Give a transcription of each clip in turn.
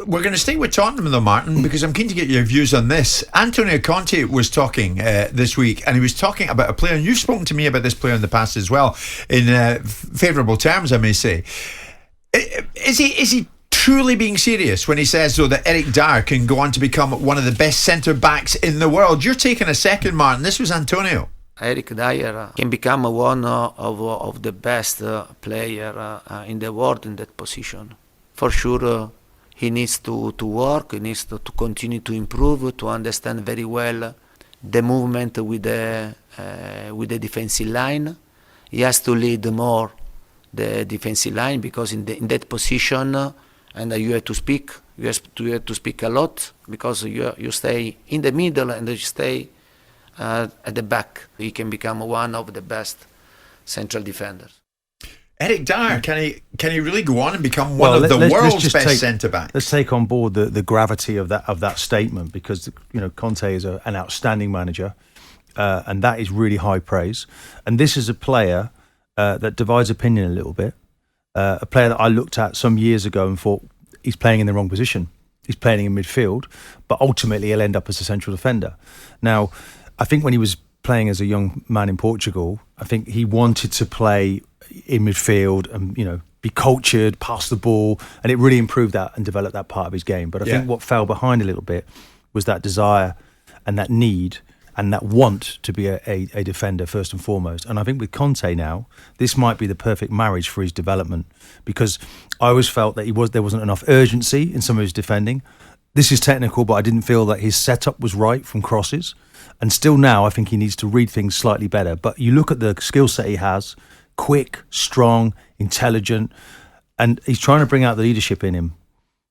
We're going to stay with Tottenham though, Martin, because I'm keen to get your views on this. Antonio Conte was talking this week, and he was talking about a player, and you've spoken to me about this player in the past as well, in favourable terms, I may say. Is he truly being serious when he says, though, that Eric Dier can go on to become one of the best centre-backs in the world? You're taking a second, Martin. This was Antonio. Eric Dier can become one of the best player in the world in that position. For sure, he needs to work, he needs to continue to improve, to understand very well the movement with the defensive line. He has to lead more the defensive line, because in that position, and you have to speak a lot, because you stay in the middle and you stay at the back. He can become one of the best central defenders. Eric Dier, can he really go on and become one of the world's best centre backs? Let's take on board the gravity of that statement, because Conte is an outstanding manager, and that is really high praise. And this is a player that divides opinion a little bit. A player that I looked at some years ago and thought he's playing in the wrong position. He's playing in midfield, but ultimately he'll end up as a central defender. Now, I think when he was playing as a young man in Portugal, I think he wanted to play in midfield and be cultured, pass the ball, and it really improved that and developed that part of his game. But I think what fell behind a little bit was that desire and that need and that want to be a defender first and foremost. And I think with Conte now, this might be the perfect marriage for his development, because I always felt that there wasn't enough urgency in some of his defending. This is technical, but I didn't feel that his setup was right from crosses. And still now, I think he needs to read things slightly better. But you look at the skill set he has: quick, strong, intelligent, and he's trying to bring out the leadership in him.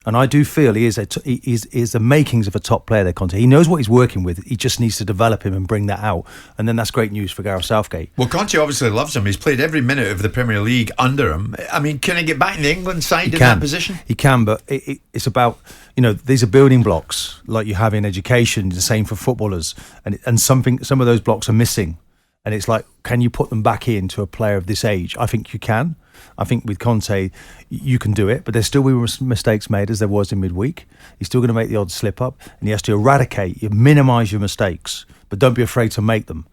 And I do feel he is the makings of a top player there, Conte. He knows what he's working with. He just needs to develop him and bring that out. And then that's great news for Gareth Southgate. Well, Conte obviously loves him. He's played every minute of the Premier League under him. I mean, can he get back in the England side in that position? He can, but it's about, these are building blocks like you have in education, the same for footballers. And some of those blocks are missing. And it's like, can you put them back into a player of this age? I think you can. I think with Conte, you can do it, but there's still mistakes made, as there was in midweek. He's still going to make the odd slip up, and he has to minimise your mistakes, but don't be afraid to make them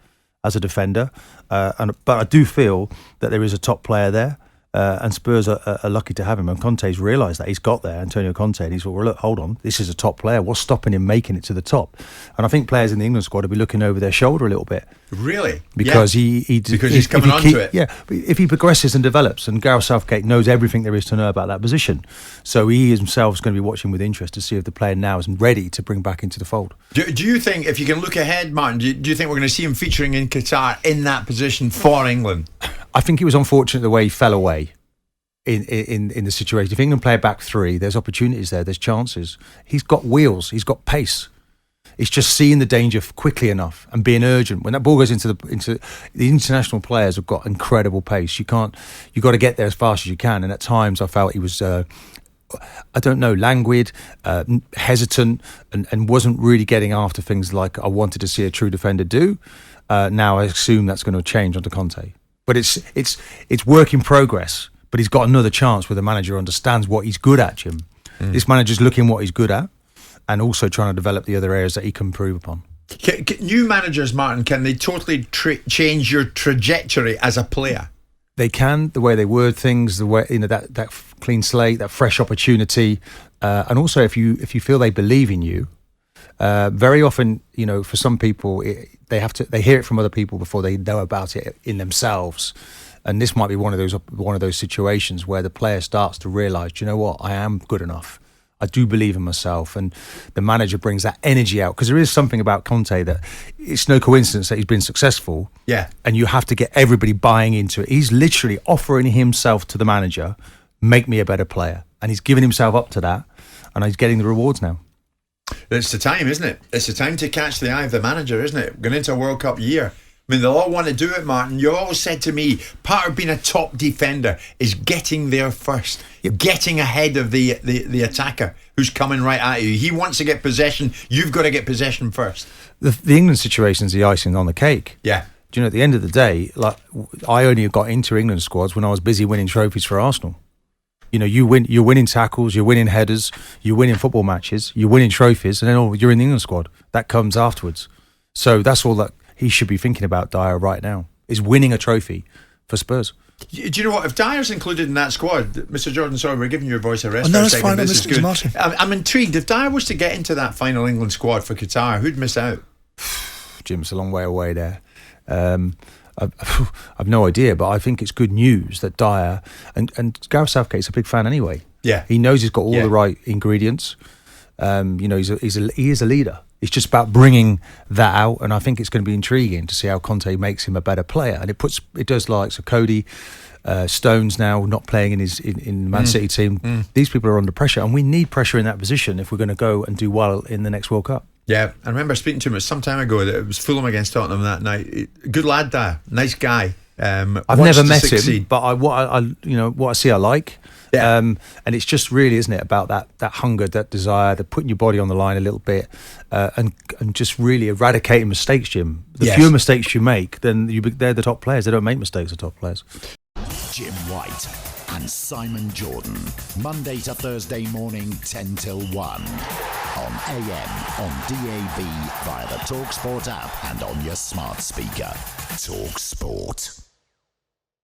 as a defender. But I do feel that there is a top player there, and Spurs are lucky to have him. And Conte's realised that. He's got there, Antonio Conte, and he's thought, well, look, hold on, this is a top player. What's stopping him making it to the top? And I think players in the England squad will be looking over their shoulder a little bit. Really? Because because he's coming onto it. Yeah, but if he progresses and develops, and Gareth Southgate knows everything there is to know about that position, so he himself is going to be watching with interest to see if the player now is ready to bring back into the fold. Do you think, if you can look ahead, Martin, do you think we're going to see him featuring in Qatar in that position for England? I think it was unfortunate the way he fell away in the situation. If England play a back three, there's opportunities there, there's chances. He's got wheels, he's got pace. It's just seeing the danger quickly enough and being urgent. When that ball goes into the international players have got incredible pace. You got to get there as fast as you can. And at times I felt he was, languid, hesitant, and wasn't really getting after things like I wanted to see a true defender do. Now I assume that's going to change under Conte. But it's work in progress. But he's got another chance where the manager understands what he's good at, Jim. This manager's looking what he's good at, and also trying to develop the other areas that he can improve upon. New managers, Martin, can they totally change your trajectory as a player? They can, the way they word things, the way that clean slate, that fresh opportunity, and also if you feel they believe in you. Very often, for some people, they hear it from other people before they know about it in themselves. And this might be one of those situations where the player starts to realise, do you know what, I am good enough. I do believe in myself, and the manager brings that energy out, because there is something about Conte that it's no coincidence that he's been successful. Yeah, and you have to get everybody buying into it. He's literally offering himself to the manager, make me a better player, and he's giving himself up to that, and he's getting the rewards now. It's the time, isn't it? It's the time to catch the eye of the manager, isn't it? Going into a World Cup year. I mean, they'll all want to do it, Martin. You always said to me, part of being a top defender is getting there first. You're getting ahead of the attacker who's coming right at you. He wants to get possession. You've got to get possession first. The England situation is the icing on the cake. Yeah. Do you know, at the end of the day, like, I only got into England squads when I was busy winning trophies for Arsenal. You know, you're winning tackles, you're winning headers, you're winning football matches, you're winning trophies, and then you're in the England squad. That comes afterwards. So that's all that he should be thinking about, Dier, right now, is winning a trophy for Spurs. Do you know what? If Dier's included in that squad, Mr. Jordan, sorry, we're giving your voice a rest no, for a that's second. fine. This is good. Martin. I'm intrigued. If Dier was to get into that final England squad for Qatar, who'd miss out? Jim's a long way away there. I've no idea, but I think it's good news that Dier and Gareth Southgate's a big fan anyway. Yeah, he knows he's got all the right ingredients. You know, he is a leader. It's just about bringing that out, and I think it's going to be intriguing to see how Conte makes him a better player. And it does like so Cody, Stones now not playing in the Man City team. These people are under pressure, and we need pressure in that position if we're going to go and do well in the next World Cup. Yeah, I remember speaking to him some time ago that it was Fulham against Tottenham that night. Good lad, Dier, nice guy. I've never met him, but what I see, I like. Yeah. And it's just really, isn't it, about that hunger, that desire, that putting your body on the line a little bit, and just really eradicating mistakes, Jim. The fewer mistakes you make, then they're the top players. They don't make mistakes, the top players. Jim White and Simon Jordan, Monday to Thursday morning, 10 till 1. On AM, on DAB, via the talkSPORT app and on your smart speaker. talkSPORT.